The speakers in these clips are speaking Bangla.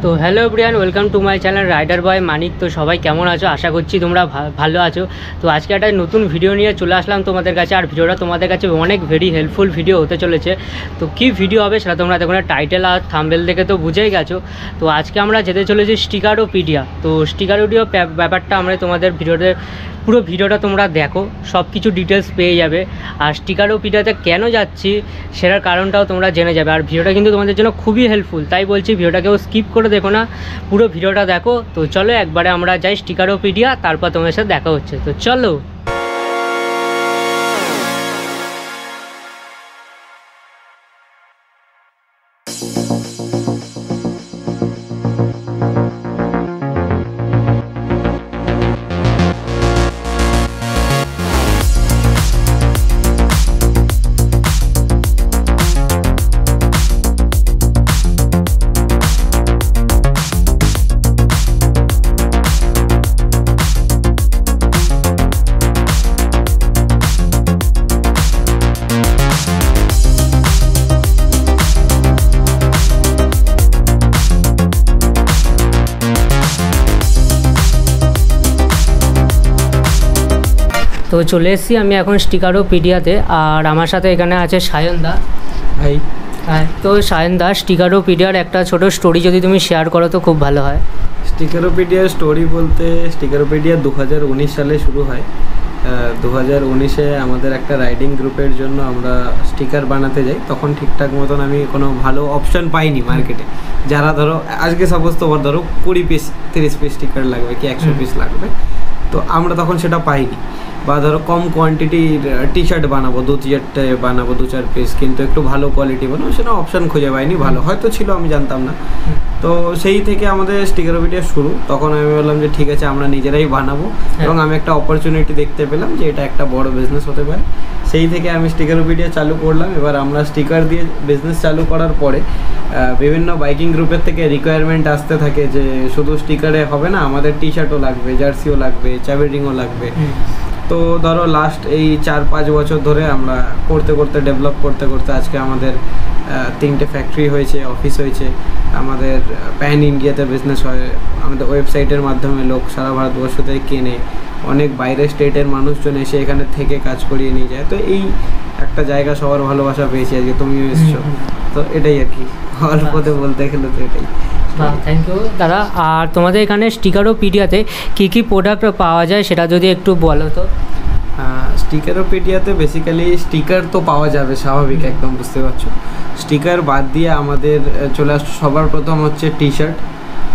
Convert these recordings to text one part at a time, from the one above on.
তো hello everyone, welcome to my channel rider boy Manik. তো সবাই কেমন আছো? আশা করছি তোমরা ভালো আছো। তো আজকে একটা নতুন ভিডিও নিয়ে চলে আসলাম তোমাদের কাছে, আর ভিডিওটা তোমাদের কাছে অনেক ভেরি হেল্পফুল ভিডিও হতে চলেছে। তো কী ভিডিও হবে সেটা তোমরা দেখো, টাইটেল আর থাম্বনেল দেখে তো বুঝেই গেছো। তো আজকে আমরা যেতে চলেছি স্টিকারোপিডিয়া। তো স্টিকারোপিডিয়া ব্যাপারটা আমরা তোমাদের পুরো ভিডিওটা তোমরা দেখো, সব কিছু ডিটেলস পেয়ে যাবে। আর স্টিকারোপিডিয়াতে কেন যাচ্ছি সেটার কারণটাও তোমরা জেনে যাবে। আর ভিডিওটা কিন্তু তোমাদের জন্য খুবই হেল্পফুল, তাই বলছি ভিডিওটাকেও স্কিপ করে দেখো না, পুরো ভিডিওটা দেখো। তো চলো একবারে আমরা যাই স্টিকারোপিডিয়া, তারপর তোমাদের সাথে দেখা হচ্ছে। তো চলো। তো চলে এসেছি আমি এখন স্টিকারোপিডিয়াতে, আর আমার সাথে এখানে আছে সায়নদা। হাই। হ্যাঁ, তো সায়নদা, স্টিকারোপিডিয়ার একটা ছোট স্টোরি যদি তুমি শেয়ার করো তো খুব ভালো হয়। স্টিকারোপিডিয়ার স্টোরি বলতে, স্টিকারোপিডিয়া 2019 সালে শুরু হয়। 2019-এ আমাদের একটা রাইডিং গ্রুপের জন্য আমরা স্টিকার বানাতে যাই। তখন ঠিকঠাক মতন আমি কোনো ভালো অপশান পাইনি মার্কেটে। যারা ধরো আজকে সাপোজ তোমার ধরো 20 পিস 30 পিস স্টিকার লাগবে কি 100 পিস লাগবে, তো আমরা তখন সেটা পাইনি। বা ধরো কম কোয়ান্টিটির টি শার্ট বানাবো, 2-4টে বানাবো 2-4 পিস, কিন্তু একটু ভালো কোয়ালিটি বানাবো, সেটা অপশান খুঁজে পাইনি। ভালো হয়তো ছিল, আমি জানতাম না। তো সেই থেকে আমাদের স্টিকারোপিডিয়া শুরু। তখন আমি বললাম যে ঠিক আছে, আমরা নিজেরাই বানাবো। এবং আমি একটা অপরচুনিটি দেখতে পেলাম যে এটা একটা বড় বিজনেস হতে পারে। সেই থেকে আমি স্টিকারোপিডিয়া চালু করলাম। এবার আমরা স্টিকার দিয়ে বিজনেস চালু করার পরে বিভিন্ন বাইকিং গ্রুপের থেকে রিকোয়ারমেন্ট আসতে থাকে যে শুধু স্টিকারে হবে না, আমাদের টি শার্টও লাগবে, জার্সিও লাগবে, চাবি রিংও লাগবে। তো ধরো লাস্ট এই 4-5 বছর ধরে আমরা করতে ডেভেলপ করতে আজকে আমাদের 3টে ফ্যাক্টরি হয়েছে, অফিস হয়েছে। আমাদের প্যান ইন্ডিয়াতে বিজনেস হয়। আমাদের ওয়েবসাইটের মাধ্যমে লোক সারা ভারতবর্ষ থেকে কেনে। অনেক বাইরের স্টেটের মানুষজন এসে এখানে থেকে কাজ করিয়ে নিয়ে যায়। তো এই একটা জায়গা সবার ভালোবাসা পেয়েছি আজকে, তুমিও এসছো। তো এটাই আর কি, অল্পতে বলতে গেলে তো এটাই। থ্যাংক ইউ দাদা। আর তোমাদের এখানে স্টিকারোপিডিয়াতে কী কী প্রোডাক্ট পাওয়া যায় সেটা যদি একটু বলো তো। স্টিকারোপিডিয়াতে বেসিক্যালি স্টিকার তো পাওয়া যাবে, স্বাভাবিক, একদম বুঝতে পারছো। স্টিকার বাদ দিয়ে আমাদের চলে আসছে সবার প্রথম হচ্ছে টি শার্ট।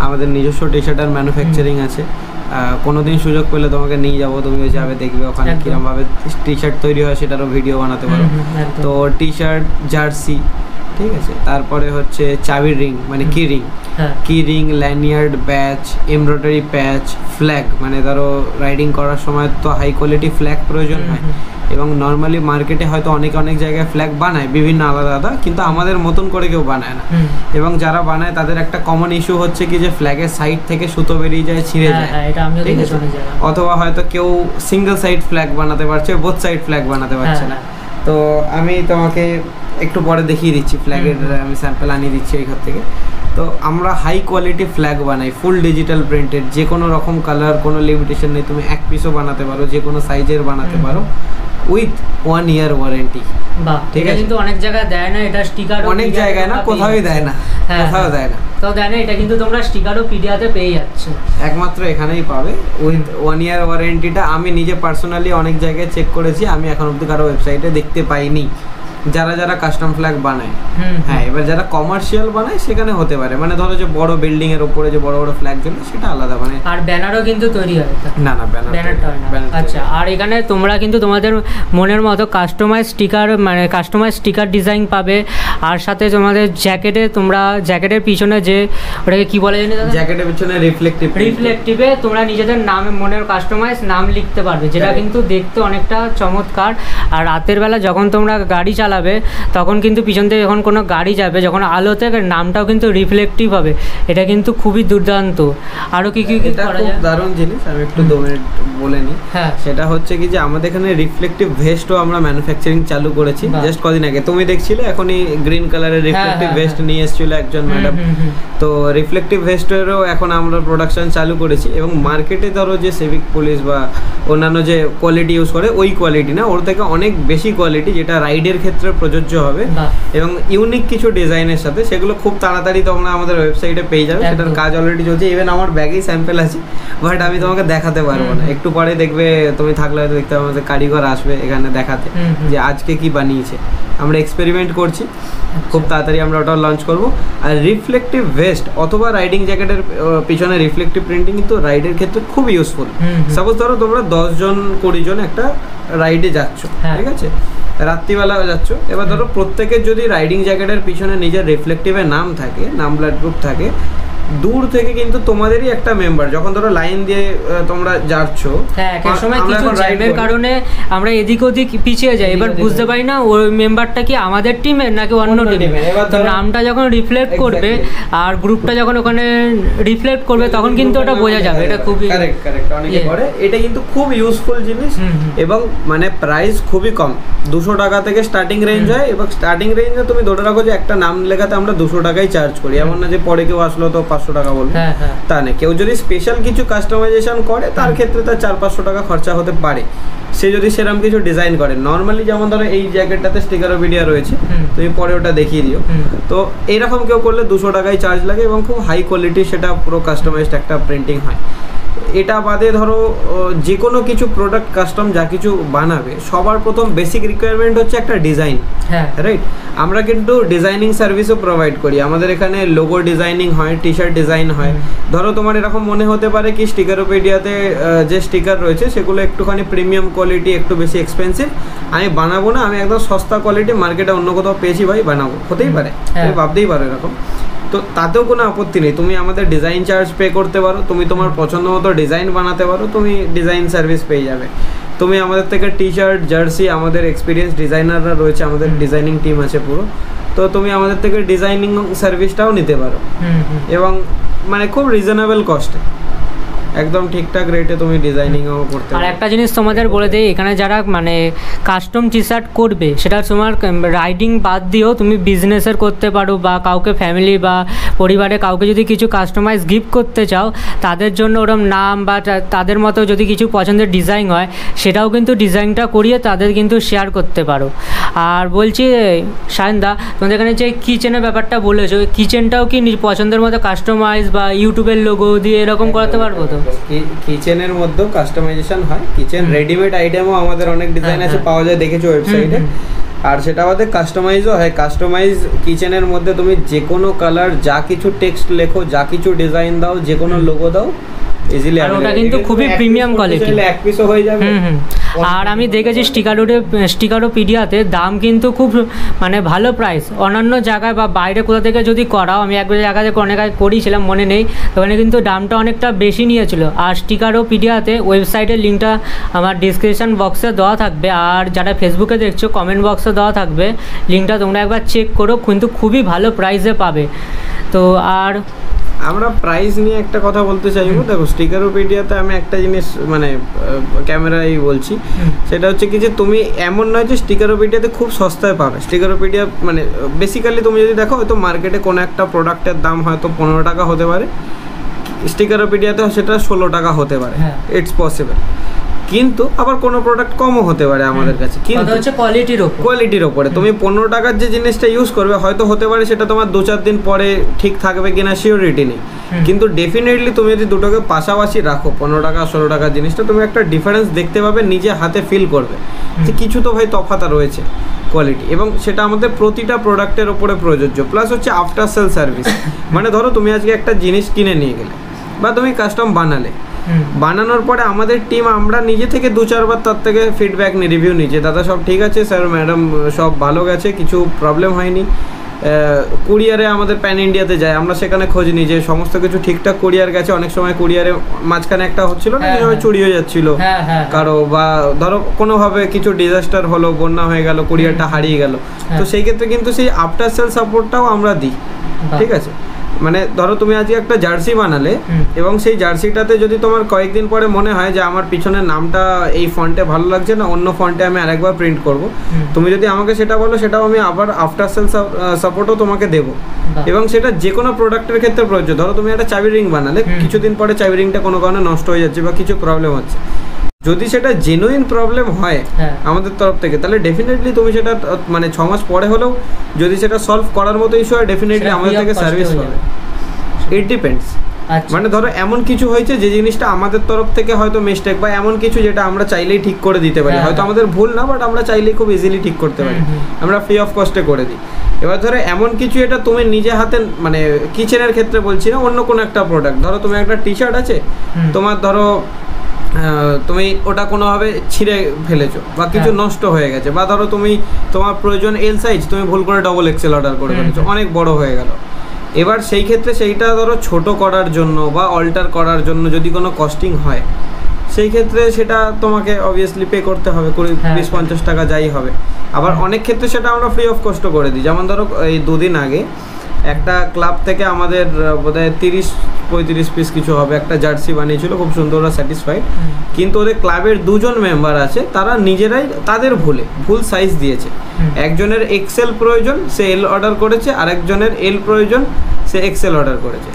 আমাদের নিজস্ব টি শার্টের ম্যানুফ্যাকচারিং আছে। কোনো দিন সুযোগ পেলে তোমাকে নিয়ে যাবো, তুমিও যাবে, দেখবে ওখানে কীরকমভাবে টি শার্ট তৈরি হয়, সেটারও ভিডিও বানাতে পারো। তো টি শার্ট, জার্সি, ঠিক আছে। তারপরে হচ্ছে চাবির রিং, মানে কি রিং, ল্যানিয়ার্ড, ব্যাচ, এমব্রয়ডারি প্যাচ, ফ্ল্যাগ। মানে ধরো রাইডিং করার সময় তো হাই কোয়ালিটি ফ্ল্যাগ প্রয়োজন হয়। এবং নর্মালি মার্কেটে হয়তো অনেক জায়গায় ফ্ল্যাগ বানায় বিভিন্ন আলাদা, কিন্তু আমাদের মতন করে কেউ বানায় না। এবং যারা বানায় তাদের একটা কমন ইস্যু হচ্ছে কি যে ফ্ল্যাগের সাইড থেকে সুতো বেরিয়ে যায়, ছিঁড়ে যায়, ঠিক আছে। অথবা হয়তো কেউ সিঙ্গেল সাইড ফ্ল্যাগ বানাতে পারছে, বোথ সাইড ফ্ল্যাগ বানাতে পারছে না। তো আমি তোমাকে একটু পরে দেখিয়ে দিচ্ছি, ফ্ল্যাগের আমি স্যাম্পল আনিয়ে দিচ্ছি এই ঘর থেকে। তো আমরা হাই কোয়ালিটি ফ্ল্যাগ বানাই, ফুল ডিজিটাল প্রিন্টেড, যে কোনো রকম কালার, কোনো লিমিটেশন নেই। তুমি 1 পিসও বানাতে পারো, যে কোনো সাইজের বানাতে পারো, উইথ 1 year ওয়ারেন্টি। ঠিক আছে, কিন্তু অনেক জায়গায় দেয় না এটা স্টিকার, অনেক জায়গায় না, কোথাওই দেয় না, কোথাও দেয় না। তো দেয় না, এটা কিন্তু তোমরা স্টিকারোপিডিয়াতে পেয়ে যাচ্ছ, একমাত্র এখানেই পাবে উইথ 1 year ওয়ারেন্টিটা। আমি নিজে পার্সোনালি অনেক জায়গায় চেক করেছি, আমি এখন অব্দি কারো ওয়েবসাইটে দেখতে পাইনি যারা কাস্টম ফ্ল্যাগ বানায়। হ্যাঁ, এবার যারা কমার্শিয়াল বানায় সেখানে হতে পারে, মানে ধরো যে বড় বিল্ডিং এর উপরে যে বড় ফ্ল্যাগ জ্বলে, সেটা আলাদা। মানে আর ব্যানারও কিন্তু তৈরি হয় না, ব্যানারটা হয় না। আচ্ছা, আর এখানে তোমরা কিন্তু তোমাদের মনের মতো কাস্টমাইজ স্টিকার, মানে কাস্টমাইজ স্টিকার ডিজাইন পাবে। আর সাথে তোমাদের জ্যাকেটের পিছনে যে ওটাকে কি বলে জানি দাদা, জ্যাকেটের পিছনে রিফ্লেক্টিভে তোমরা নিজেদের নাম, মনের কাস্টমাইজ নাম লিখতে পারবে, যেটা কিন্তু দেখতে অনেকটা চমৎকার। আর রাতের বেলা যখন তোমরা গাড়ি চালাবে তখন কিন্তু পিছন থেকে যখন কোনো গাড়ি যাবে, যখন আলোতে নামটাও কিন্তু রিফ্লেক্টিভ হবে। এটা কিন্তু খুবই দুর্দান্ত। আরও কি এটা করা খুব যায়? দারুণ জিনিস, আমি একটু 2 মিনিট বলে নিই। হ্যাঁ, সেটা হচ্ছে কি যে আমাদের এখানে রিফ্লেক্টিভ ভেস্টও আমরা ম্যানুফ্যাকচারিং চালু করেছি জাস্ট কদিন আগে। তুমি দেখছিলে এখনই গ্রিন কালারের রিফ্লেক্টিভ ভেস্ট নিয়ে এসেছিল একজন ম্যাডাম। তো রিফ্লেক্টিভ ভেস্টেরও এখন আমরা প্রোডাকশন চালু করেছি এবং মার্কেটে ধরো যে সিভিক পুলিশ বা অন্যান্য যে কোয়ালিটি ইউজ করে ওই কোয়ালিটি না, ওর থেকে অনেক বেশি কোয়ালিটি যেটা রাইডের ক্ষেত্রে প্রযোজ্য হবে এবং ইউনিক কিছু ডিজাইনের সাথে, সেগুলো খুব তাড়াতাড়ি তোমরা আমাদের ওয়েবসাইটে পেয়ে যাবে। সেটার কাজ অলরেডি চলছে, ইভেন আমার ব্যাগেই স্যাম্পল আছে, বাট আমি তোমাকে দেখাতে পারবো না। একটু পরে দেখবে, তুমি থাকলে হয়তো দেখতে পাবে আমাদের কারিগর আসবে এখানে দেখাতে যে আজকে কি বানিয়েছে। আমরা এক্সপেরিমেন্ট করছি, খুব তাড়াতাড়ি আমরা ওটা লঞ্চ করব। আর রিফ্লেক্টিভ ভেস্ট অথবা রাইডিং জ্যাকেটের পিছনে রিফ্লেক্টিভ প্রিন্টিং কিন্তু রাইডের ক্ষেত্রে খুব ইউজফুল। সাপোজ ধরো তোমরা 10 জন 20 জন একটা রাইডে যাচ্ছ, ঠিক আছে, রাত্রিবেলা যাচ্ছ, এবার ধরো প্রত্যেকের যদি রাইডিং জ্যাকেটের পিছনে নিজের রিফ্লেক্টিভের নাম থাকে, নাম ব্লাড গ্রুপ থাকে, দূর থেকে কিন্তু তোমাদেরই একটা মেম্বার যখন ধরো লাইন দিয়ে তোমরা যাচ্ছ, হ্যাঁ এক সময় কিছু জ্যামের কারণে আমরা এদিক ওদিক পিছিয়ে যাই, এবার বুঝতে পারি না ওই মেম্বারটা কি আমাদের টিমের নাকি অন্য টিমের। তো নামটা যখন রিফ্লেক্ট করবে আর গ্রুপটা যখন ওখানে রিফ্লেক্ট করবে তখন কিন্তু ওটা বোঝা যাবে। এটা খুবই কারেক্ট অনেকে করে, এটা কিন্তু খুব ইউজফুল জিনিস এবং মানে প্রাইস খুবই কম, 200 টাকা থেকে স্টার্টিং রেঞ্জ হয়। এবং স্টার্টিং রেঞ্জে তুমি ধরে রাখো যে একটা নাম লেখাতে আমরা 200 টাকাই চার্জ করি, এমন না যে পরে কেউ আসলো তো 500 টাকা বলবে, তা না। কেউ যদি স্পেশাল কিছু কাস্টমাইজেশন করে তার ক্ষেত্রে তার 400-500 টাকা খরচা হতে পারে, সে যদি সেরকম কিছু ডিজাইন করে। নর্মালি যেমন ধরো এই জ্যাকেটটাতে স্টিকারোপিডিয়া রয়েছে, তুমি পরে ওটা দেখিয়ে দিও। তো এইরকম কেউ করলে 200 টাকাই চার্জ লাগে এবং খুব হাই কোয়ালিটি সেটা পুরো কাস্টমাইজড একটা প্রিন্টিং হয়। এটা বাদে ধরো যে কোনো কিছু প্রোডাক্ট কাস্টম যা কিছু বানাবে, সবার প্রথম বেসিক রিকোয়ারমেন্ট হচ্ছে একটা ডিজাইন, রাইট? আমরা কিন্তু ডিজাইনিং সার্ভিসও প্রোভাইড করি। আমাদের এখানে লোগো ডিজাইনিং হয়, টি শার্ট ডিজাইন হয়। ধরো তোমার এরকম মনে হতে পারে কি স্টিকারোপিডিয়াতে যে স্টিকার রয়েছে সেগুলো একটুখানি প্রিমিয়াম কোয়ালিটি, একটু বেশি এক্সপেন্সিভ, আমি বানাবো না, আমি একদম সস্তা কোয়ালিটি মার্কেটে অন্য কোথাও পেয়েছি ভাই বানাবো, হতেই পারে, তুমি ভাবতেই পারো এরকম। তো তাতেও কোনো আপত্তি নেই, তুমি আমাদের ডিজাইন চার্জ পে করতে পারো, তুমি তোমার পছন্দ মতো ডিজাইন বানাতে পারো, তুমি ডিজাইন সার্ভিস পেয়ে যাবে। তুমি আমাদের থেকে টি শার্ট, জার্সি, আমাদের এক্সপিরিয়েন্স ডিজাইনাররা রয়েছে, আমাদের ডিজাইনিং টিম আছে পুরো, তো তুমি আমাদের থেকে ডিজাইনিং সার্ভিসটাও নিতে পারো এবং মানে খুব রিজনেবল কস্টে, একদম ঠিকঠাক রেটে তুমি ডিজাইনিংও করতে পারো। আর একটা জিনিস তোমাদের বলে দেই, এখানে যারা মানে কাস্টম টি শার্ট করবে সেটা তোমার রাইডিং বাদ দিয়েও তুমি বিজনেসের করতে পারো, বা কাউকে ফ্যামিলি বা পরিবারে কাউকে যদি কিছু কাস্টমাইজ গিফট করতে চাও তাদের জন্য ওরকম নাম বা তাদের মতো যদি কিছু পছন্দের ডিজাইন হয় সেটাও কিন্তু ডিজাইনটা করিয়ে তাদের কিন্তু শেয়ার করতে পারো। আর বলছি সায়নদা, তোমাদের এখানে যে কিচেনের ব্যাপারটা বলেছো, কিচেনটাও কি পছন্দের মতো কাস্টমাইজ বা ইউটিউবের লোগো দিয়ে এরকম করাতে পারবো? তো কিচেনের মধ্যেও কাস্টমাইজেশন হয়, কিচেন রেডিমেড আইটেমও আমাদের অনেক ডিজাইন আছে, পাওয়া যায়, দেখেছো ওয়েবসাইটে। আর সেটা আমাদের কাস্টমাইজও হয়। কাস্টমাইজ কিচেনের মধ্যে তুমি যে কোনো কালার, যা কিছু টেক্সট লেখো, যা কিছু ডিজাইন দাও, যে কোনো লোগো দাও, ইজিলি। আর ওটা কিন্তু খুবই প্রিমিয়াম কোয়ালিটি, এক পিসও হয়ে যাবে। আর আমি দেখেছি স্টিকারোপিডিয়াতে দাম কিন্তু খুব মানে ভালো প্রাইস, অন্যান্য জায়গায় বা বাইরে কোথা থেকে যদি করাও, আমি এক জায়গায় অনেক আগে করিয়েছিলাম, মনে নেই, ওখানে কিন্তু দামটা অনেকটা বেশি নিয়েছিল। আর স্টিকারোপিডিয়াতে ওয়েবসাইটের লিঙ্কটা আমার ডিসক্রিপশান বক্সে দেওয়া থাকবে, আর যারা ফেসবুকে দেখছো কমেন্ট বক্সে দেওয়া থাকবে লিঙ্কটা, তোমরা একবার চেক করো, কিন্তু খুবই ভালো প্রাইসে পাবে। তো আর আমরা প্রাইস নিয়ে একটা কথা বলতে চাইবো। দেখো স্টিকারোপিডিয়াতে আমি একটা জিনিস মানে ক্যামেরায় বলছি, সেটা হচ্ছে কি যে তুমি এমন নয় যে স্টিকারোপিডিয়াতে খুব সস্তায় পাবে। স্টিকারোপিডিয়া মানে বেসিক্যালি তুমি যদি দেখো, হয়তো মার্কেটে কোনো একটা প্রোডাক্টের দাম হয়তো 15 টাকা হতে পারে, স্টিকারোপিডিয়াতে সেটা 16 টাকা হতে পারে, ইটস পসিবল। কিন্তু আবার কোনো প্রোডাক্ট কমও হতে পারে আমাদের কাছে, কিন্তু হচ্ছে কোয়ালিটির ওপরে। তুমি 15 টাকার যে জিনিসটা ইউজ করবে, হয়তো হতে পারে সেটা তোমার 2-4 দিন পরে ঠিক থাকবে কিনা সিওরিটি নেই, কিন্তু ডেফিনেটলি তুমি যদি দুটোকে পাশাপাশি রাখো, 15 টাকা 16 টাকার জিনিসটা, তুমি একটা ডিফারেন্স দেখতে পাবে, নিজে হাতে ফিল করবে যে কিছু তো ভাই তফাৎ রয়েছে কোয়ালিটি, এবং সেটা আমাদের প্রতিটা প্রোডাক্টের ওপরে প্রযোজ্য। প্লাস হচ্ছে আফটার সেল সার্ভিস, মানে ধরো তুমি আজকে একটা জিনিস কিনে নিয়ে গেলে বা তুমি কাস্টম বানালে, বানানোর পরে আমাদের টিম আমরা নিজে থেকে 2-4 বার তার থেকে ফিডব্যাক নিয়ে রিভিউ নিচ্ছে, দাদা সব ঠিক আছে স্যার, ম্যাডাম সব ভালো গেছে, কিছু প্রবলেম হয়নি, কুরিয়ারে আমাদের প্যান ইন্ডিয়াতে যায়, আমরা সেখানে খোঁজ নিই যে সমস্ত কিছু ঠিকঠাক কুরিয়ার গেছে। অনেক সময় কুরিয়ারে মাঝখানে একটা হচ্ছিল না, যেভাবে চুরি হয়ে যাচ্ছিল কারো, বা ধরো কোনোভাবে কিছু ডিজাস্টার হলো, বন্যা হয়ে গেল, কুরিয়ারটা হারিয়ে গেল, তো সেই ক্ষেত্রে কিন্তু সেই আফটার সেল সাপোর্টটাও আমরা দিই। ঠিক আছে, মানে ধরো তুমি আজকে একটা জার্সি বানালে এবং সেই জার্সিটাতে যদি তোমার কয়েকদিন পরে মনে হয় যে আমার পিছনের নামটা এই ফন্টে ভালো লাগছে না, অন্য ফন্টে আমি আরেকবার প্রিন্ট করব, তুমি যদি আমাকে সেটা বলো, সেটাও আমি আবার আফটার সেল সাপোর্টও তোমাকে দেবো। এবং সেটা যে কোনো প্রোডাক্টের ক্ষেত্রে প্রযোজ্য। ধরো তুমি একটা চাবি রিং বানালে, কিছুদিন পরে চাবি রিংটা কোনো কারণে নষ্ট হয়ে যাচ্ছে বা কিছু প্রবলেম হচ্ছে, যদি সেটা জেনুইন প্রবলেম হয় আমাদের তরফ থেকে, তাহলে ডেফিনেটলি তুমি সেটা মানে 6 মাস পরে হলেও যদি সেটা সলভ করার মতো ইস্যু হয়, ডেফিনেটলি আমাদের থেকে সার্ভিস হবে। It depends. মানে ধরো এমন কিছু হয়েছে যে জিনিসটা আমাদের তরফ থেকে হয়তো মিস্টেক, বা এমন কিছু যেটা আমরা চাইলেই ঠিক করে দিতে পারি, হয়তো আমাদের ভুল না, বাট আমরা চাইলেই খুব ইজিলি ঠিক করতে পারি, আমরা ফ্রি অফ কস্টে করে দিই। এবার ধরো এমন কিছু, এটা তুমি নিজে হাতে, মানে কিচেনের ক্ষেত্রে বলছি না, অন্য কোনো একটা প্রোডাক্ট, ধরো তুমি একটা টি শার্ট আছে তোমার, ধরো তুমি ওটা কোনোভাবে ছিঁড়ে ফেলেছো বা কিছু নষ্ট হয়ে গেছে, বা ধরো তুমি তোমার প্রয়োজন এল সাইজ, তুমি ভুল করে ডবল এক্সেল অর্ডার করে ফেলেছো, অনেক বড় হয়ে গেল। এবার সেই ক্ষেত্রে সেইটা ধরো ছোট করার জন্য বা অল্টার করার জন্য যদি কোনো কস্টিং হয়, সেই ক্ষেত্রে সেটা তোমাকে অবভিয়াসলি পে করতে হবে, 20-50 টাকা যাই হবে। আবার অনেক ক্ষেত্রে সেটা আমরা ফ্রি অফ কস্ট করে দিই। যেমন ধরো এই 2 দিন আগে একটা ক্লাব থেকে আমাদের বোধহয় 30-35 পিস কিছু হবে একটা জার্সি বানিয়েছিল, খুব সুন্দর, ওরা স্যাটিসফাইড। কিন্তু ওদের ক্লাবের 2 জন মেম্বার আছে, তারা নিজেরাই তাদের ভুল সাইজ দিয়েছে। একজনের এক্সেল প্রয়োজন, সে এল অর্ডার করেছে, আরেকজনের এল প্রয়োজন, সে এক্সেল অর্ডার করেছে।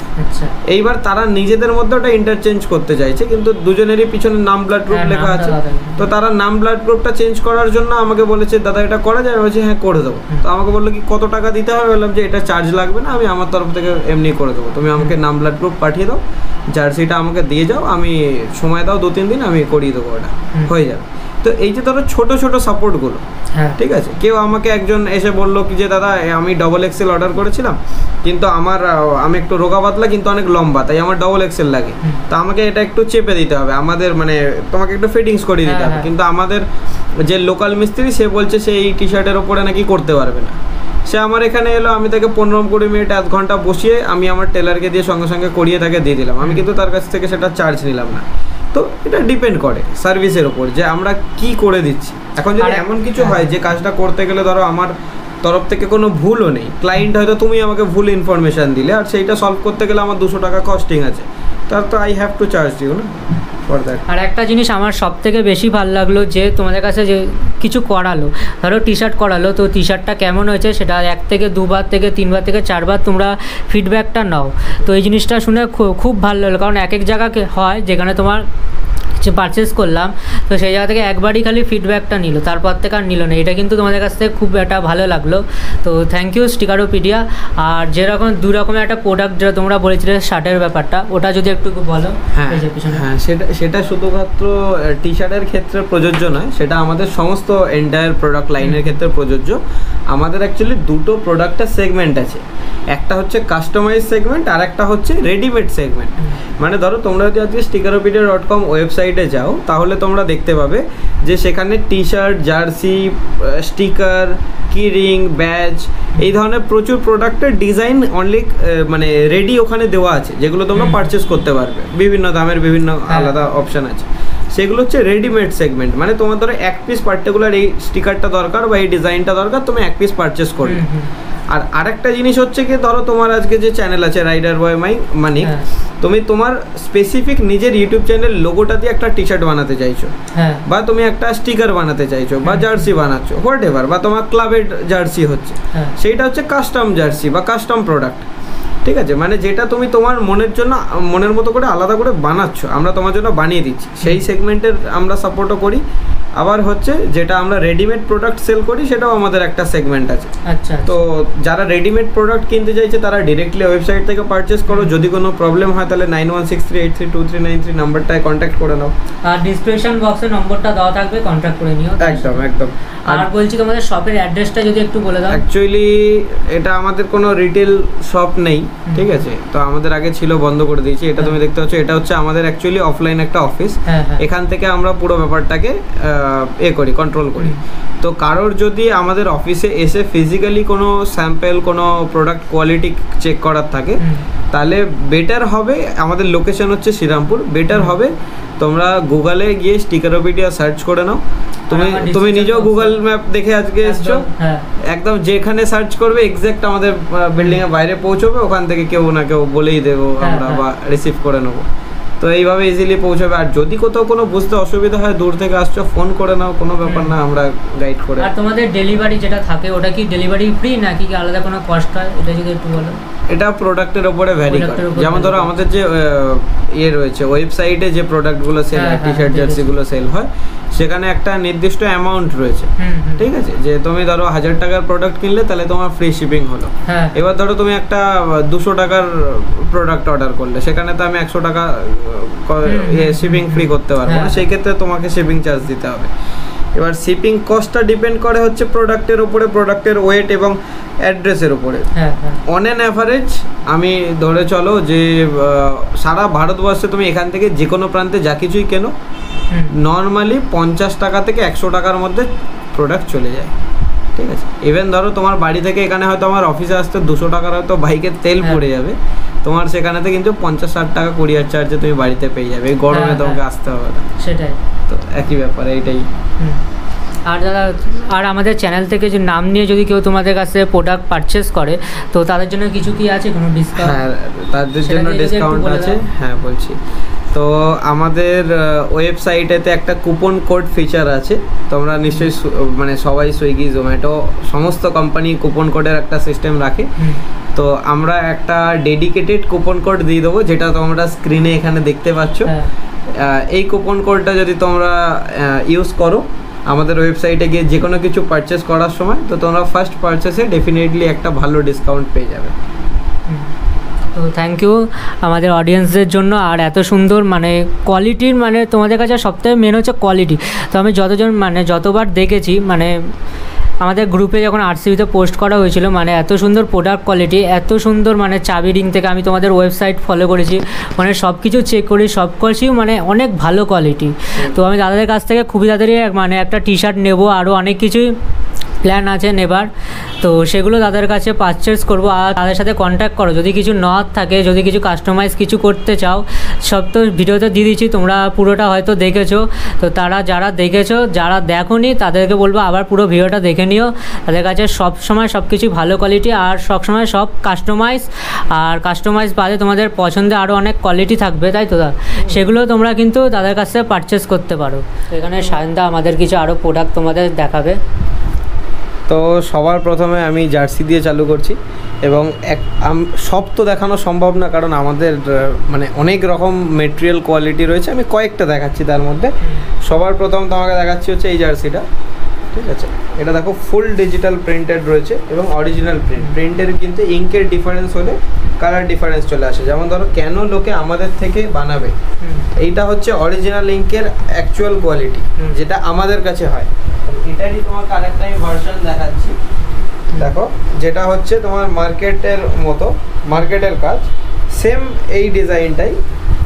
এইবার তারা নিজেদের মধ্যে ওটা ইন্টারচেঞ্জ করতে চাইছে, কিন্তু দুজনেরই পিছনে নাম ব্লাড গ্রুপ লেখা আছে, তো তারা নাম ব্লাড গ্রুপটা চেঞ্জ করার জন্য আমাকে বলেছে, দাদা এটা করা যায়? বলছি হ্যাঁ করে দেবো। তো আমাকে বললো কি কত টাকা দিতে হবে? বললাম যে এটা চার্জ লাগবে না, আমি আমার তরফ থেকে এমনি করে দেবো, তুমি আমাকে নাম ব্লাড গ্রুপ পাঠিয়ে দাও, জার্সিটা আমাকে দিয়ে যাও, আমি সময় দাও 2-3 দিন, আমি করিয়ে দেবো, ওটা হয়ে যাবে। তো এই যে ধরো ছোট ছোট সাপোর্টগুলো, ঠিক আছে, কেউ আমাকে একজন এসে বললো কি যে দাদা আমি ডবল এক্সেল অর্ডার করেছিলাম, কিন্তু আমি একটু রোগা পাতলা কিন্তু অনেক লম্বা, তাই আমার ডবল এক্সেল লাগে, তো আমাকে এটা একটু চেপে দিতে হবে, আমাদের মানে তোমাকে একটু ফিটিংস করিয়ে দিতে হবে। কিন্তু আমাদের যে লোকাল মিস্ত্রি, সে বলছে সে এই টি শার্টের ওপরে নাকি করতে পারবে না। সে আমার এখানে এলো, আমি তাকে 15-20 মিনিট 1 ঘন্টা বসিয়ে আমি আমার টেলারকে দিয়ে সঙ্গে সঙ্গে করিয়ে তাকে দিয়ে দিলাম, আমি কিন্তু তার কাছ থেকে সেটা চার্জ নিলাম না। তো এটা ডিপেন্ড করে সার্ভিসের ওপর যে আমরা কি করে দিচ্ছি। এখন যদি এমন কিছু হয় যে কাজটা করতে গেলে ধরো আমার তরফ থেকে কোনো ভুলও নেই, ক্লায়েন্ট হয়তো তুমি আমাকে ভুল ইনফরমেশান দিলে, আর সেইটা সলভ করতে গেলে আমার 200 টাকা কস্টিং আছে, তার তো I have to charge you না ফর দ্যাট। আর একটা জিনিস আমার সব থেকে বেশি ভালো লাগলো যে তোমাদের কাছে যে কিছু করালো, ধরো টি শার্ট করালো, তো টি শার্টটা কেমন হয়েছে সেটা 1 থেকে 2 বার থেকে 3 বার থেকে 4 বার তোমরা ফিডব্যাকটা নাও। তো এই জিনিসটা শুনে খুব ভালো লাগলো, কারণ এক জায়গা হয় যেখানে তোমার যে পারচেস করলাম, তো সেই জায়গা থেকে একবারই খালি ফিডব্যাকটা নিল, তারপর থেকে আর নিল না। এটা কিন্তু তোমাদের কাছ থেকে খুব একটা ভালো লাগলো, তো থ্যাংক ইউ স্টিকারোপিডিয়া। আর যেরকম 2 রকমের একটা প্রোডাক্ট যেটা তোমরা বলেছিলে শার্টের ব্যাপারটা, ওটা যদি একটু বলো। হ্যাঁ, সেটা শুধুমাত্র টি শার্টের ক্ষেত্রে প্রযোজ্য নয়, সেটা আমাদের সমস্ত এন্টায়ার প্রোডাক্ট লাইনের ক্ষেত্রে প্রযোজ্য। আমাদের অ্যাকচুয়ালি 2টো প্রোডাক্টের সেগমেন্ট আছে, একটা হচ্ছে কাস্টমাইজ সেগমেন্ট, আর একটা হচ্ছে রেডিমেড সেগমেন্ট। মানে ধরো তোমরা যদি আজকে sticker-o-pedia.com ওয়েবসাইটে যাও, তাহলে তোমরা দেখতে পাবে যে সেখানে টি শার্ট, জার্সি, স্টিকার, কি রিং, ব্যাজ, এই ধরনের প্রচুর প্রোডাক্টের ডিজাইন অনলি মানে রেডি ওখানে দেওয়া আছে, যেগুলো তোমরা পারচেস করতে পারবে। বিভিন্ন দামের বিভিন্ন আলাদা অপশান আছে, সেগুলো হচ্ছে রেডিমেড সেগমেন্ট। মানে তোমার ধরো 1 পিস পার্টিকুলার এই স্টিকারটা দরকার বা এই ডিজাইনটা দরকার, তুমি 1 পিস পারচেস করবে। আর আরেকটা জিনিস হচ্ছে কি, ধরো তোমার আজকে যে চ্যানেল আছে রাইডার বয় মানিক, তুমি তোমার স্পেসিফিক নিজের ইউটিউব চ্যানেল লোগোটা দিয়ে একটা টি শার্ট বানাতে চাইছো, বা তুমি একটা স্টিকার বানাতে চাইছো, বা জার্সি বানাচ্ছো, হোয়াট এভার, বা তোমার ক্লাবের জার্সি হচ্ছে, সেইটা হচ্ছে কাস্টম জার্সি বা কাস্টম প্রোডাক্ট। ঠিক আছে, মানে যেটা তুমি তোমার মনের মতো করে আলাদা করে বানাচ্ছ, আমরা তোমার জন্য বানিয়ে দিচ্ছি, সেই সেগমেন্টের আমরা সাপোর্টও করি। আবার হচ্ছে যেটা আমরা রেডিমেড প্রোডাক্ট সেল করি, সেটাও আমাদের একটা সেগমেন্ট আছে। আচ্ছা, তো যারা রেডিমেড প্রোডাক্ট কিনতে চাইছে তারা ডিরেক্টলি ওয়েবসাইট থেকে পারচেস করো। যদি কোনো প্রবলেম হয় তাহলে 9163832393 নাম্বারটায় কন্ট্যাক্ট করে নাও, আর ডিসক্রিপশন বক্সে নম্বরটা দেওয়া থাকবে, কন্ট্যাক্ট করে নিও। একদম। আর বলছি তোমাদের শপের অ্যাড্রেসটা যদি একটু বলে দাও। অ্যাকচুয়ালি এটা আমাদের কোনো রিটেল শপ নেই, ঠিক আছে, তো আমাদের আগে ছিল, বন্ধ করে দিয়েছি। এটা তুমি দেখতে পাচ্ছ, এটা হচ্ছে আমাদের অ্যাকচুয়ালি অফলাইন একটা অফিস। এখান থেকে আমরা পুরো ব্যাপারটাকে কন্ট্রোল করি। তো কারোর যদি আমাদের অফিসে এসে ফিজিক্যালি কোনো স্যাম্পেল কোনো প্রোডাক্ট কোয়ালিটি চেক করার থাকে তাহলে বেটার হবে, আমাদের লোকেশন হচ্ছে শ্রীরামপুর, বেটার হবে তোমরা গুগলে গিয়ে স্টিকারোপিডিয়া সার্চ করে নাও। তুমি নিজেও গুগল ম্যাপ দেখে আজকে এসছো, একদম যেখানে সার্চ করবে এক্স্যাক্ট আমাদের বিল্ডিং এর বাইরে পৌঁছবে, ওখান থেকে কেউ না কেউ বলেই দেবো আমরা বা রিসিভ করে নেবো। তো এইভাবে ইজিলি পৌঁছাবে। আর যদি কোথাও কোনো বুঝতে অসুবিধা হয়, দূর থেকে আসছো, ফোন করে নাও, কোনো ব্যাপার না, আমরা গাইড করে। আর তোমাদের ডেলিভারি যেটা থাকে ওটা কি ডেলিভারি ফ্রি নাকি আলাদা কোনো কস্ট হয়, এটা যদি একটু বলো। এটা প্রোডাক্টের উপরে ভ্যারি করে, যেমন ধরো আমাদের যে রয়েছে ওয়েবসাইটে যে প্রোডাক্টগুলো সেল হয়, টি শার্ট জার্সিগুলো সেল হয়, সেখানে একটা নির্দিষ্ট অ্যামাউন্ট রয়েছে, ঠিক আছে, যে তুমি ধরো 1000 টাকার প্রোডাক্ট কিনলে তাহলে তোমার ফ্রি শিপিং হলো। এবার ধরো তুমি একটা 200 টাকার প্রোডাক্ট অর্ডার করলে, সেখানে তো আমি 100 টাকা শিপিং ফ্রি করতে পারবো না, সেই ক্ষেত্রে তোমাকে শিপিং চার্জ দিতে হবে। এবার শিপিং কস্টটা ডিপেন্ড করে হচ্ছে প্রোডাক্টের উপরে, প্রোডাক্টের ওয়েট এবং অ্যাড্রেসের উপরে। অন অ্যান অ্যাভারেজ আমি ধরে চলো যে সারা ভারতবর্ষে তুমি এখান থেকে যে কোনো প্রান্তে যা কিছুই কেনো, নর্মালি 50 টাকা থেকে 100 টাকার মধ্যে প্রোডাক্ট চলে যায়, ঠিক আছে। ইভেন ধরো তোমার বাড়ি থেকে এখানে হয়তো আমার অফিসে আসতে 200 টাকার হয়তো বাইকের তেল পড়ে যাবে, তোমার সেখানেতে কিন্তু 50-60 টাকা কুরিয়ার চার্জে তুমি বাড়িতে পেয়ে যাবে, এই গরমে তোমাকে আসতে হবে না। সেটাই তো একই ব্যাপার, এইটাই। আর দাদা, আর আমাদের চ্যানেল থেকে যে নাম নিয়ে যদি কেউ তোমাদের কাছে প্রোডাক্ট পারচেস করে, তো তাদের জন্য কিছু কি আছে, কোনো ডিসকাউন্ট? হ্যাঁ, তাদের জন্য ডিসকাউন্ট আছে, হ্যাঁ বলছি। তো আমাদের ওয়েবসাইটেতে একটা কুপন কোড ফিচার আছে, তোমরা নিশ্চয়ই মানে সবাই সুইগি, জোম্যাটো সমস্ত কোম্পানি কুপন কোডের একটা সিস্টেম রাখে। তো আমরা একটা ডেডিকেটেড কুপন কোড দিয়ে দেবো, যেটা তোমরা স্ক্রিনে এখানে দেখতে পাচ্ছ। এই কুপন কোডটা যদি তোমরা ইউজ করো আমাদের ওয়েবসাইটে গিয়ে যে কোনো কিছু পারচেস করার সময়, তো তোমরা ফার্স্ট পারচেসে ডেফিনেটলি একটা ভালো ডিসকাউন্ট পেয়ে যাবে। তো থ্যাংক ইউ আমাদের অডিয়েন্সদের জন্য। আর এত সুন্দর মানে কোয়ালিটির, মানে তোমাদের কাছে সবথেকে মেন হচ্ছে কোয়ালিটি। তো আমি যতবার দেখেছি, মানে আমাদের গ্রুপে যখন আরসিবিতে পোস্ট করা হয়েছিল, মানে এত সুন্দর প্রোডাক্ট কোয়ালিটি, এত সুন্দর, মানে চাবি রিং থেকে আমি তোমাদের ওয়েবসাইট ফলো করেছি, মানে সব কিছু চেক করি, সব কিছুই মানে অনেক ভালো কোয়ালিটি। তো আমি দাদাদের কাছ থেকে খুবই তাড়াতাড়ি মানে একটা টি শার্ট নেবো, আরও অনেক কিছুই প্ল্যান আছে নেবার, তো সেগুলো তাদের কাছে পারচেস করবো। আর তাদের সাথে কন্ট্যাক্ট করো যদি কিছু নেওয়ার থাকে, যদি কিছু কাস্টমাইজ কিছু করতে চাও, সব তো ভিডিওতে দিয়ে দিচ্ছি, তোমরা পুরোটা হয়তো দেখেছো। তো যারা দেখেছো, যারা দেখোনি তাদেরকে বলবো আবার পুরো ভিডিওটা দেখে নিও। তাদের কাছে সবসময় সব কিছু ভালো কোয়ালিটি, আর সবসময় সব কাস্টমাইজ বাদে তোমাদের পছন্দে আরও অনেক কোয়ালিটি থাকবে, তাই তো সেগুলো তোমরা কিন্তু তাদের কাছ থেকে পারচেস করতে পারো। এখানে সায়নদা আমাদের কিছু আরও প্রোডাক্ট তোমাদের দেখাবে। তো সবার প্রথমে আমি জার্সি দিয়ে চালু করছি, এবং সব তো দেখানো সম্ভব না, কারণ আমাদের মানে অনেক রকম মেটেরিয়াল কোয়ালিটি রয়েছে, আমি কয়েকটা দেখাচ্ছি তার মধ্যে। সবার প্রথম তোমাকে দেখাচ্ছি হচ্ছে এই জার্সিটা, ঠিক আছে। এটা দেখো ফুল ডিজিটাল প্রিন্টেড রয়েছে এবং অরিজিনাল প্রিন্টের কিন্তু ইঙ্কের ডিফারেন্স হলে কালার ডিফারেন্স চলে আসে। যেমন ধরো কেন লোকে আমাদের থেকে বানাবে, এইটা হচ্ছে অরিজিনাল ইঙ্কের অ্যাকচুয়াল কোয়ালিটি, যেটা আমাদের কাছে হয়। এটারই তোমাকে আরেকটা আমি ভার্সন দেখাচ্ছি, দেখো, যেটা হচ্ছে তোমার মার্কেটের মতো, মার্কেটের কাজ সেম, এই ডিজাইনটাই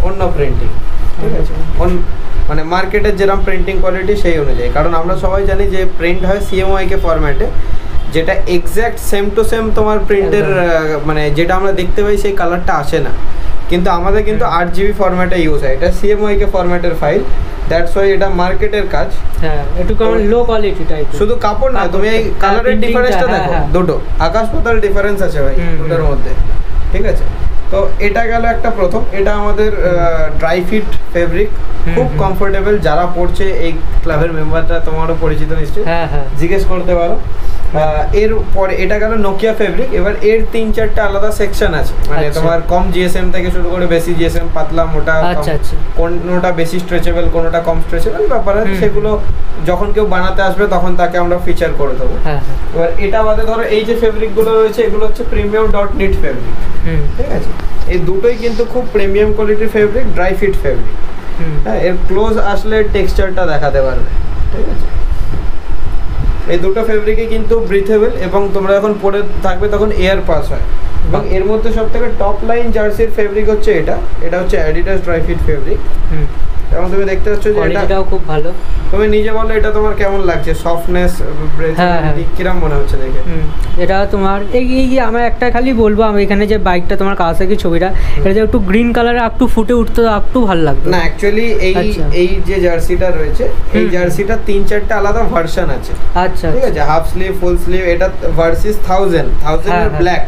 অন্য প্রিন্টিং, ঠিক আছে, মানে মার্কেটের যেরকম প্রিন্টিং কোয়ালিটি সেই অনুযায়ী। কারণ আমরা সবাই জানি যে প্রিন্ট হয় CMYK ফরম্যাটে, যেটা এক্স্যাক্ট সেম টু সেম তোমার প্রিন্টের মানে যেটা আমরা দেখতে পাই সেই কালারটা আসে না, কিন্তু আমাদের কিন্তু 8 GB ফরম্যাটে ইউজ হয়। এটা CMYK ফরম্যাটের ফাইল, দ্যাটস ওয়াই এটা মার্কেটের কাজ। হ্যাঁ, একটু কেমন লো কোয়ালিটি টাইপ। শুধু কাপড় না, তুমি এই কালারের ডিফারেন্সটা দেখো, দুটো আকাশ পাতাল ডিফারেন্স আছে ভাই দুটোর মধ্যে, ঠিক আছে। তো এটা গেল একটা প্রথম। এটা আমাদের ড্রাই ফিট ফেব্রিক, খুব কমফোর্টেবল। যারা পড়ছে এই ক্লাবের মেম্বাররা তোমারও পরিচিত নিশ্চয়ই, জিজ্ঞেস করতে পারো। এরপরে এটা গেল নোকিয়া ফেব্রিক। এবার এর 3-4টা আলাদা সেকশন আছে, মানে তোমার কম GSM থেকে শুরু করে বেশি GSM, পাতলা মোটা, কোনোটা বেশি স্ট্রেচেবল, কোনোটা কম স্ট্রেচেবল ব্যাপার আছে, সেগুলো যখন কেউ বানাতে আসবে তখন তাকে আমরা ফিচার করে দেবো। এবার এটা বাদে ধরো এই যে ফেব্রিকগুলো রয়েছে, এগুলো হচ্ছে প্রিমিয়াম ডট নিট ফেব্রিক, ঠিক আছে। এই দুটোই কিন্তু খুব প্রিমিয়াম কোয়ালিটির ফেব্রিক, ড্রাই ফিট ফেব্রিক। হ্যাঁ, এর ক্লোজ আসলে টেক্সচারটা দেখাতে পারবে, ঠিক আছে। এই দুটো ফেব্রিকই কিন্তু ব্রিথেবল, এবং তোমরা যখন পরে থাকবে তখন এয়ার পাস হয়। এবং এর মধ্যে সব থেকে টপ লাইন জার্সির ফেব্রিক হচ্ছে এটা হচ্ছে অ্যাডিডাস ড্রাই ফিট ফেব্রিক। এবং তুমি দেখতে পাচ্ছ যে এটা কোয়ালিটিটাও খুব ভালো। তুমি নিজে বলো এটা তোমার কেমন লাগছে, সফটনেস, কিরম মনে হচ্ছে দেখে? এটা তোমার এই আমার একটা খালি বলবো, আমি এখানে যে বাইকটা তোমার কাওয়াসাকি ছবিটা, এটা যে একটু গ্রিন কালারে একটু ফুটে উঠতো, একটু ভালো লাগতো। না অ্যাকচুয়ালি এই যে জার্সিটা রয়েছে, এই জার্সিটা 3-4টা আলাদা ভার্সন আছে। আচ্ছা, ঠিক আছে, হাফ স্লিভ, ফুল স্লিভ, এটা ভার্সিস 1000 এর ব্ল্যাক,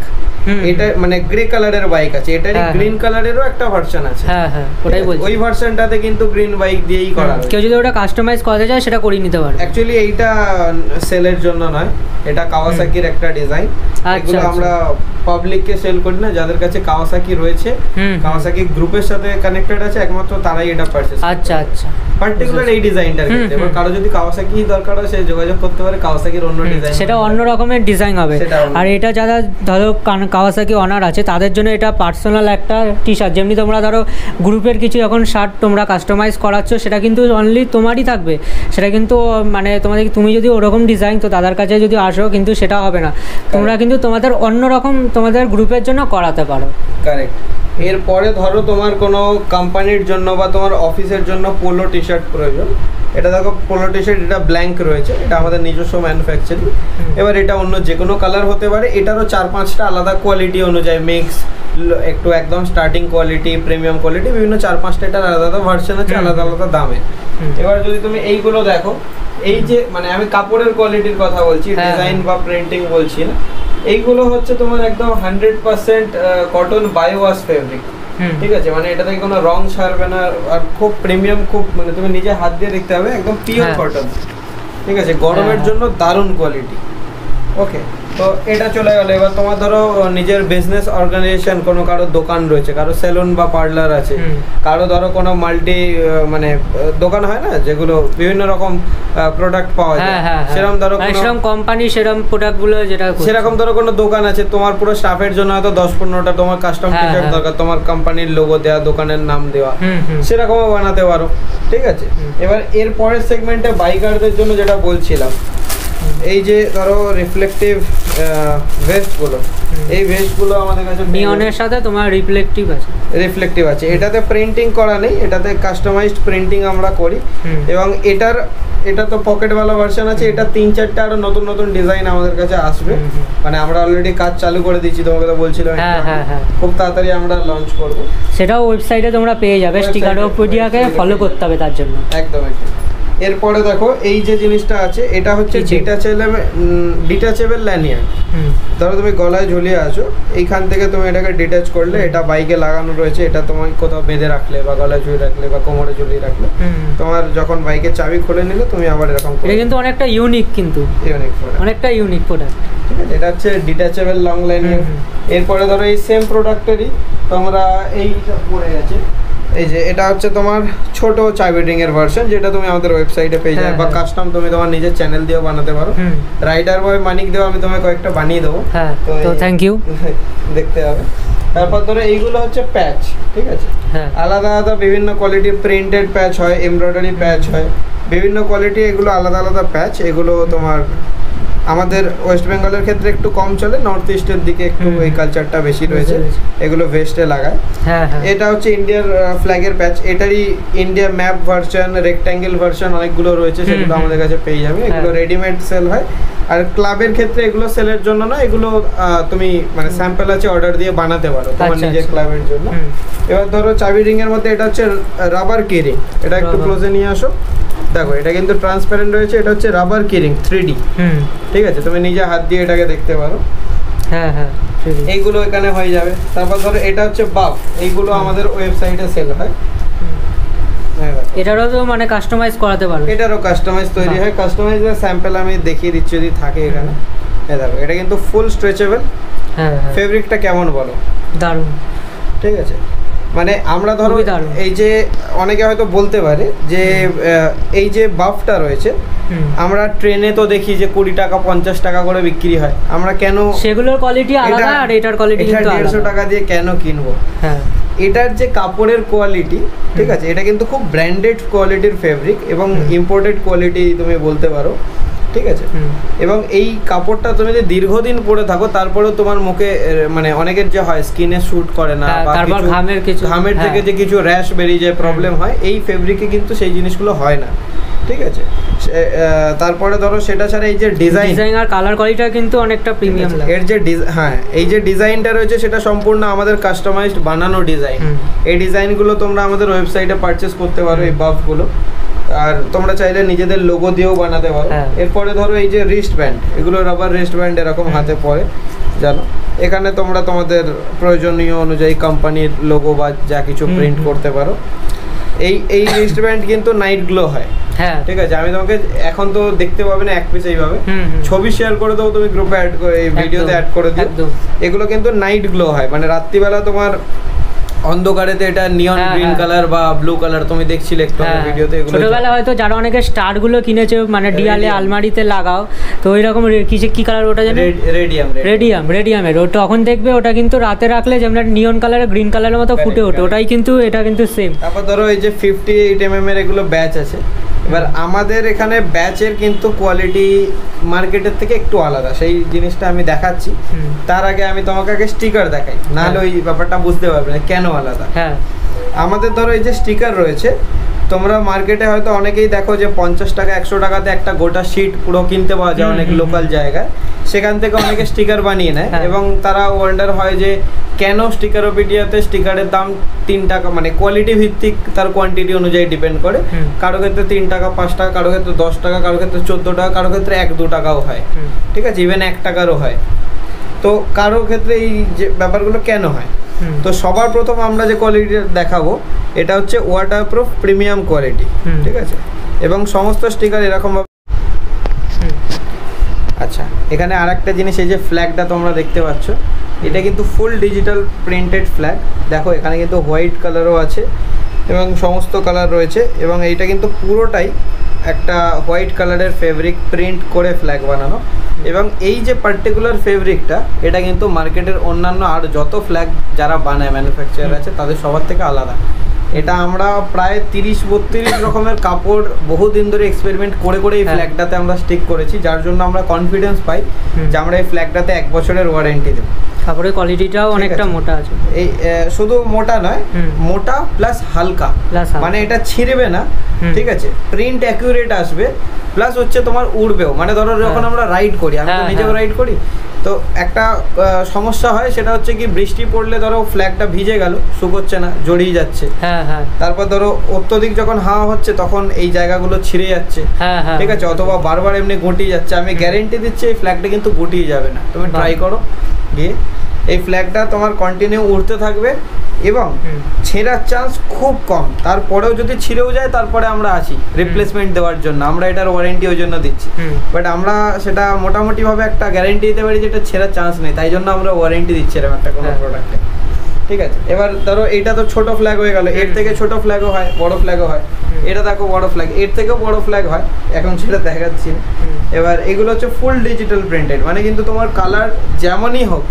এটা মানে গ্রে কালারের বাইক আছে, এটারই গ্রিন কালারেরও একটা ভার্সন আছে। হ্যাঁ হ্যাঁ, ওটাই বলছি। ওই ভার্সনটাতে কিন্তু গ্রিন বাইক দিয়েই করা হয়। কেউ যদি ওটা কাস্টমাইজ করতে চায় সেটা করে নিতে পারে। অ্যাকচুয়ালি এইটা সেলের জন্য নয়, এটা কাওয়াসাকির একটা ডিজাইন। এগুলো আমরা পাবলিককে সেল করি না, যাদের কাছে কাওয়াসাকি রয়েছে, কাওয়াসাকি গ্রুপের সাথে কানেক্টেড আছে, একমাত্র তারাই এটা পারচেজ। আচ্ছা আচ্ছা, পার্টিকুলার এই ডিজাইনটার ক্ষেত্রে এবার কারো যদি কাওয়াসাকি দরকার হয় সে যোগাযোগ করতে পারে, কাওয়াসাকির অন্য ডিজাইন, সেটা অন্য রকমের ডিজাইন হবে। আর এটা যারা ধরো কাওয়াসাকি অনার আছে তাদের জন্য এটা পার্সোনাল একটা টি শার্ট, যেমনি তোমরা ধরো গ্রুপের কিছু যখন শার্ট তোমরা কাস্টমাইজ করাচ্ছ সেটা কিন্তু অনলি তোমারই থাকবে, সেটা কিন্তু মানে তুমি যদি ওরকম ডিজাইন তো দাদার কাছে যদি আসো কিন্তু সেটা হবে না, তোমরা কিন্তু তোমাদের অন্য রকম তোমাদের গ্রুপের জন্য করাতে পারো। কারেক্ট। এরপরে ধরো তোমার কোনো কোম্পানির জন্য বা তোমার অফিসের জন্য পোলো টি শার্ট প্রয়োজন, এটা দেখো পোলো টি শার্ট, এটা ব্ল্যাঙ্ক রয়েছে, এটা আমাদের নিজস্ব ম্যানুফ্যাকচারিং। এবার এটা অন্য যে কোনো কালার হতে পারে, এটারও 4-5টা আলাদা কোয়ালিটি অনুযায়ী মিক্স, একটু একদম স্টার্টিং কোয়ালিটি, প্রিমিয়াম কোয়ালিটি, বিভিন্ন 4-5টা এটার আলাদা আলাদা ভার্সন আছে, আলাদা আলাদা দামে। এবার যদি তুমি এইগুলো দেখো, এই যে মানে আমি কাপড়ের কোয়ালিটির কথা বলছি, ডিজাইন বা প্রিন্টিং বলছি না, এইগুলো হচ্ছে তোমার একদম 100% কটন বায়োওয়াশ ফেব্রিক। ঠিক আছে, মানে এটা থেকে কোনো রং ছাড়বে না, আর খুব প্রিমিয়াম, খুব মানে তুমি নিজে হাত দিয়ে দেখতে হবে, একদম পিওর কটন। ঠিক আছে, গরমের জন্য দারুণ কোয়ালিটি। ওকে, তো এটা চলে গেল। এবার তোমার ধরো নিজের বিজনেস অর্গানাইজেশন, কোনো কারো দোকান রয়েছে, কারো সেলুন বা পার্লার আছে, কারো ধরো কোনো মাল্টি মানে দোকান হয় না যেগুলো বিভিন্ন রকম প্রোডাক্ট পাওয়া যায়, সেরকম ধরো সেরকম কোম্পানি সেরকম প্রোডাক্টগুলো যেটা সেরকম ধরো কোনো দোকান আছে, তোমার পুরো স্টাফের জন্য হয়তো 10-15টা তোমার কাস্টম টি শার্ট দরকার, তোমার কোম্পানির লোগো দেওয়া, দোকানের নাম দেওয়া, সেরকমও বানাতে পারো। ঠিক আছে, এবার এর পরের সেগমেন্টে বাইকারদের জন্য যেটা বলছিলাম, এই যে ধরো রিফ্লেকটিভ ভেস্টগুলো, এই ভেস্টগুলো আমাদের কাছে নিয়নের সাথে তোমার রিফ্লেকটিভ আছে। এটাতে প্রিন্টিং করা নেই, এটাতে কাস্টমাইজড প্রিন্টিং আমরা করি, এবং এটা তো পকেটওয়ালা ভার্সন আছে, এটা 3-4টা আরো নতুন নতুন ডিজাইন আমাদের কাছে আসবে, মানে আমরা অলরেডি কাজ চালু করে দিয়েছি, তোমাকে তো বলছিলাম খুব তাড়াতাড়ি আমরা লঞ্চ করব, সেটাও ওয়েবসাইটে তোমরা পেয়ে যাবে। স্টিকারোপিডিয়াকে ফলো করতে হবে তার জন্য। একদম। এরপরে দেখো এই যে জিনিসটা আছে, এটা হচ্ছে ডিটাচেবল ল্যানিয়ার্ড। ধরো তুমি গলায় ঝুলিয়ে আছো, এইখান থেকে তুমি এটাকে ডিটাচ করলে, এটা বাইকে লাগানো রয়েছে, এটা তোমাকে কোথাও বেঁধে রাখলে বা গলায় ঝুলিয়ে রাখলে বা কোমরে ঝুলিয়ে রাখলে, তোমার যখন বাইকের চাবি খুলে নিলে তুমি আবার এরকম। এটা কিন্তু অনেকটা ইউনিক, অনেকটা ইউনিক প্রোডাক্ট। ঠিক আছে, এটা হচ্ছে ডিটাচেবল লং ল্যানিয়ার্ড। এরপরে ধরো এই সেম প্রোডাক্টেরই তোমরা এইটা পড়ে গেছে, এই যে এটা হচ্ছে তোমার ছোট চাবি রিং এর ভার্সন, যেটা তুমি আমাদের ওয়েবসাইটে পেয়ে যাবে, বা কাস্টম তুমি তোমার নিজের চ্যানেল দিয়েও বানাতে পারো। রাইডার বয় মানিক দেও, আমি তোমাকে কয়েকটা বানিয়ে দেবো, তো থ্যাংক ইউ, দেখতে হবে। তারপর ধরো এইগুলো হচ্ছে প্যাচ। ঠিক আছে, আলাদা আলাদা বিভিন্ন কোয়ালিটির প্রিন্টেড প্যাচ হয়, এমব্রয়ডারি প্যাচ হয়, বিভিন্ন কোয়ালিটি, এগুলো আলাদা আলাদা প্যাচ। এগুলো তোমার আমাদের ওয়েস্ট বেঙ্গলের ক্ষেত্রে একটু কম চলে, নর্থ ইস্টের দিকে একটু এই কালচারটা বেশি রয়েছে, এগুলো ভেস্টে লাগায়। এটা হচ্ছে ইন্ডিয়ার ফ্ল্যাগের প্যাচ, এটারই India map version, rectangle version অনেকগুলো রয়েছে, সেগুলো আমাদের কাছে পেয়ে যাবে। এগুলো রেডিমেড সেল হয়, আর ক্লাবের ক্ষেত্রে এগুলো সেলের জন্য না, এগুলো তুমি মানে স্যাম্পল আছে, অর্ডার দিয়ে বানাতে পারো তোমার নিজের ক্লাবের জন্য। এবার ধরো চাবি রিং এর মধ্যে এটা হচ্ছে রাবার কি রিং, এটা একটু ক্লোজে নিয়ে আসো, দেখো এটা কিন্তু ট্রান্সপারেন্ট রয়েছে, এটা হচ্ছে রাবার কি রিং 3D। ঠিক আছে, তুমি নিজে হাত দিয়ে এটাকে দেখতে পারো। এইগুলো এখানে হয়ে যাবে। তারপর ধরো এটা হচ্ছে বাফ, এইগুলো আমাদের ওয়েবসাইটে সেল হয়। এটারও তো মানে কাস্টমাইজ করাতে পারো, এটারও কাস্টমাইজ তৈরি হয়। কাস্টমাইজের স্যাম্পল আমি দেখিয়ে দিচ্ছি যদি থাকে এখানে। দেখো এটা কিন্তু ফুল স্ট্রেচেবল। ফেব্রিকটা কেমন বলো? দারুণ। ঠিক আছে, মানে আমরা ধরো এই যে অনেকে হয়তো বলতে পারে যে এই যে বাফটা রয়েছে, আমরা ট্রেনে তো দেখি যে 20 টাকা 50 টাকা করে বিক্রি হয়, আমরা কেন সেগুলোর কোয়ালিটি আলাদা আর এটার কোয়ালিটি কিন্তু আলাদা, 150 টাকা দিয়ে কেন কিনবো? এটার যে কাপড়ের কোয়ালিটি, ঠিক আছে, এটা কিন্তু খুব ব্র্যান্ডেড কোয়ালিটির ফেব্রিক এবং ইম্পোর্টেড কোয়ালিটি তুমি বলতে পারো। ঠিক আছে। এবং এই কাপড়টা তুমি যদি দীর্ঘদিন পরে থাকো তারপরেও তোমার মুখে মানে অনেকের যে হয় স্কিনে স্যুট করে না, বা তারপর ঘামের থেকে যে কিছু র্যাশ বেরিয়ে যায়, প্রবলেম হয়, এই ফেব্রিকে কিন্তু সেই জিনিসগুলো হয় না, ঠিক আছে। তারপরে ধরো সেটা ছাড়া এই যে ডিজাইন আর কালার কোয়ালিটিটা কিন্তু অনেকটা প্রিমিয়াম লাগে। এর যে হ্যাঁ, এই যে ডিজাইনটা রয়েছে সেটা সম্পূর্ণ আমাদের কাস্টমাইজড বানানো ডিজাইন। এই ডিজাইনগুলো তোমরা আমাদের ওয়েবসাইটে পারচেস করতে পারো, এই বাফগুলো, আর তোমরা চাইলে নিজেদের লোগো দিয়েও বানাতে পারো। এরপরে ধরো এই যে রিস্ট ব্যান্ড, এগুলো রাবার রিস্ট ব্যান্ড এরকম হাতে পরে, জানো, এখানে তোমরা তোমাদের প্রয়োজনীয় অনুযায়ী কোম্পানির লোগো বা যা কিছু প্রিন্ট করতে পারো। এই রিস্ট ব্যান্ড কিন্তু নাইট গ্লো হয়, হ্যাঁ, ঠিক আছে। আমি তোমাকে এখন তো দেখতে পাবে না এক পিস এইভাবে, ছবি শেয়ার করে দাও তুমি গ্রুপে অ্যাড করে, এই ভিডিওতে অ্যাড করে দিও। এগুলো কিন্তু নাইট গ্লো হয়, মানে রাত্রিবেলা তোমার অন্ধকারেতে এটা নিয়ন গ্রিন কালার বা ব্লু কালার তুমি দেখছিলে একটু ভিডিওতে। এগুলো ছোটবেলা হয়তো যারা অনেকে স্টার গুলো কিনেছে, মানে ডিয়ালে আলমারিতে লাগাও, তো ওই রকম কি কালার ওটা জানো? রেডিয়ামের। ওটা তখন দেখবে ওটা কিন্তু রাতে রাখলে যেমন নিয়ন কালার গ্রিন কালারের মতো ফুটে ওঠে, ওটাই কিন্তু এটা কিন্তু সেম। তারপর ধরো এই যে 58 mm এর এগুলো ব্যাচ আছে। এবার আমাদের এখানে ব্যাচের কিন্তু কোয়ালিটি মার্কেটের থেকে একটু আলাদা, সেই জিনিসটা আমি দেখাচ্ছি। তার আগে আমি তোমাকে আগে স্টিকার দেখাই, নাহলে ওই ব্যাপারটা বুঝতে পারবে না কেন আলাদা। হ্যাঁ, আমাদের ধরো এই যে স্টিকার রয়েছে, তোমরা মার্কেটে হয়তো অনেকেই দেখো যে 50 টাকা 100 টাকাতে একটা গোটা শিট পুরো কিনতে পাওয়া যায় অনেক লোকাল জায়গায়, সেখান থেকে অনেকে স্টিকার বানিয়ে নেয় এবং তারা ওয়ান্ডার হয় যে কেন স্টিকারোপিডিয়াতে স্টিকারের দাম 3 টাকা, মানে কোয়ালিটি ভিত্তিক তার কোয়ান্টিটি অনুযায়ী ডিপেন্ড করে। কারো ক্ষেত্রে 3 টাকা 5 টাকা, কারো ক্ষেত্রে 10 টাকা, কারো ক্ষেত্রে 14 টাকা, কারো ক্ষেত্রে 1-2 টাকাও হয়, ঠিক আছে, ইভেন 1 টাকারও হয়। তো কারো ক্ষেত্রে এই যে ব্যাপারগুলো কেন হয়, তো সবার প্রথম আমরা যে কোয়ালিটি দেখাবো এটা হচ্ছে ওয়াটারপ্রুফ প্রিমিয়াম কোয়ালিটি, ঠিক আছে। এবং সমস্ত স্টিকার এরকম। আচ্ছা, এখানে আরেকটা জিনিস, এই যে ফ্ল্যাগটা তোমরা দেখতে পাচ্ছ, এটা কিন্তু ফুল ডিজিটাল প্রিন্টেড ফ্ল্যাগ। দেখো এখানে কিন্তু হোয়াইট কালারও আছে এবং সমস্ত কালার রয়েছে, এবং এইটা কিন্তু পুরোটাই একটা হোয়াইট কালারের ফেব্রিক প্রিন্ট করে ফ্ল্যাগ বানানো। এবং এই যে পার্টিকুলার ফেব্রিকটা, এটা কিন্তু মার্কেটের অন্যান্য আর যত ফ্ল্যাগ যারা বানায় ম্যানুফ্যাকচারার আছে তাদের সবার থেকে আলাদা। এটা আমরা প্রায় 30-32 রকমের কাপড় বহুদিন ধরে এক্সপেরিমেন্ট করে করে এই ফ্ল্যাগটাতে আমরা স্টিক করেছি, যার জন্য আমরা কনফিডেন্স পাই যে আমরা এই ফ্ল্যাগটাতে 1 বছরের ওয়ারেন্টি দেবো। কাপড়ের কোয়ালিটিটাও অনেকটা মোটা আছে। এই শুধু মোটা নয়, মোটা প্লাস হালকা, মানে এটা ছিঁড়বে না, ঠিক আছে, প্রিন্ট অ্যাকুরেট আসবে, প্লাস হচ্ছে তোমার উড়বেও। মানে ধরো যখন আমরা রাইড করি, আমি তো নিজেও রাইড করি, তো একটা সমস্যা হয়, সেটা হচ্ছে কি বৃষ্টি পড়লে ধরো ফ্ল্যাগটা ভিজে গেল, শুকোচ্ছে না, জড়িয়ে যাচ্ছে। তারপর ধরো অত্যধিক যখন হাওয়া হচ্ছে তখন এই জায়গাগুলো ছিঁড়ে যাচ্ছে, ঠিক আছে, অথবা বারবার এমনি গুটিয়ে যাচ্ছে। আমি গ্যারেন্টি দিচ্ছি এই ফ্ল্যাগটা কিন্তু গুটিয়ে যাবে না, তুমি ট্রাই করো গিয়ে। এই ফ্ল্যাগটা তোমার কন্টিনিউ উড়তে থাকবে এবং ছেঁড়ার চান্স খুব কম। তারপরেও যদি ছিঁড়েও যায় তারপরে আমরা আছি রিপ্লেসমেন্ট দেওয়ার জন্য, আমরা এটার ওয়ারেন্টি ওই জন্য দিচ্ছি। বাট আমরা সেটা মোটামুটিভাবে একটা গ্যারেন্টি দিতে পারি যে এটা ছেঁড়ার চান্স নেই, তাই জন্য আমরা ওয়ারেন্টি দিচ্ছি এরকম একটা কোনো প্রোডাক্টে, ঠিক আছে। এবার ধরো এইটা তো ছোট ফ্ল্যাগ হয়ে গেল, এর থেকে ছোট ফ্ল্যাগও হয়, বড় ফ্ল্যাগও হয়। এটা দেখো বড় ফ্ল্যাগ, এর থেকেও বড় ফ্ল্যাগ হয়, এখন সেটা দেখাচ্ছি। এবার এগুলো হচ্ছে ফুল ডিজিটাল প্রিন্টেড, মানে কিন্তু তোমার কালার যেমনই হোক,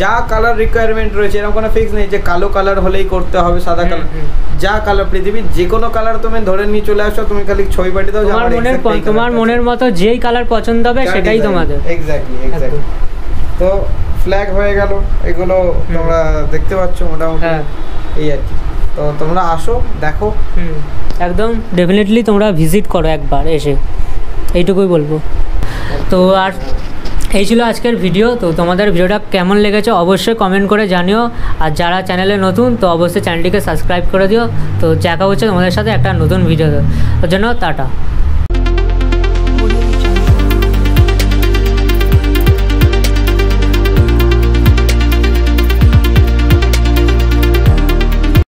যা কালার রিকোয়ারমেন্ট রয়েছে, এরকম কোনো ফিক্স নেই যে কালো কালার হলেই করতে হবে, সাদা কালার, যা কালার পৃথিবীর যে কোনো কালার তুমি ধরে নিয়ে চলে আসো, তুমি খালি ছবি পাঠিয়ে দাও, তোমার মনের মতো যেই কালার পছন্দ হবে সেটাই তোমাদের। এক্স্যাক্টলি। তো ফ্ল্যাগ হয়ে গেল, এগুলো তোমরা দেখতে পাচ্ছ মোটামুটি এই আর কি। তো তোমরা আসো, দেখো, একদম ডেফিনেটলি তোমরা ভিজিট করো একবার এসে, এইটুকুই বলবো। তো আর এই ছিল আজকের ভিডিও। তো তোমাদের ভিডিওটা কেমন লেগেছে অবশ্যই কমেন্ট করে জানিও, আর যারা চ্যানেলে নতুন তো অবশ্যই চ্যানেলটিকে সাবস্ক্রাইব করে দিও। তো দেখা হচ্ছে তোমাদের সাথে একটা নতুন ভিডিও, ওর জন্য টাটা।